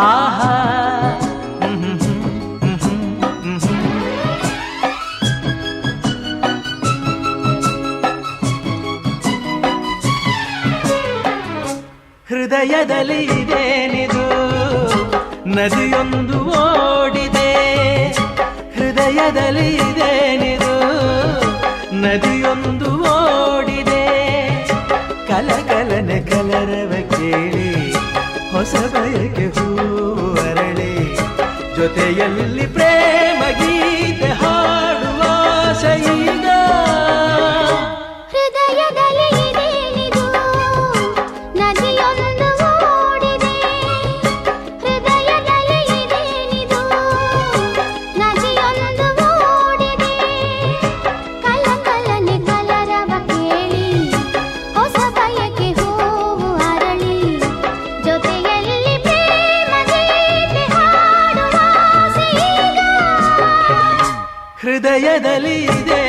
ಆಹಾ ಹೃದಯದಲ್ಲಿ ಇದೇನಿದು ನದಿಯೊಂದು ಓಡಿದೆ ಹೃದಯದಲ್ಲಿ ಇದೇನಿದು ನದಿಯೊಂದು ಓಡಿದೆ ಕಲಕಲನೆ ಕಲರವ ಕೇಳಿ ಹೊಸ ಬಯಕೆ ಹೂವು ಅರಳಿ ಜೊತೆಯಲ್ಲಿ ಪ್ರೇಮ ಗೀತೆ ಹಾಡುವ ಆಸೆಯೀಗ ಹೃದಯದಲ್ಲಿ ಇದೇನಿದು ನದಿಯೊಂದು ಓಡಿದೆ ಹೃದಯದಲ್ಲಿ ಇದೇನಿದು ನದಿಯೊಂದು ಓಡಿದೆ ಕಲಕಲನೆ ಕಲರವ ಕೇಳಿ ಹೊಸ ಬಯಕೆ ಹೂವು ಅರಳಿ ಜೊತೆಯಲ್ಲಿ ಪ್ರೇಮ ಗೀತೆ ಹಾಡುವ ಆಸೆಯೀಗ ಹೃದಯದಲ್ಲಿ ಇದೆ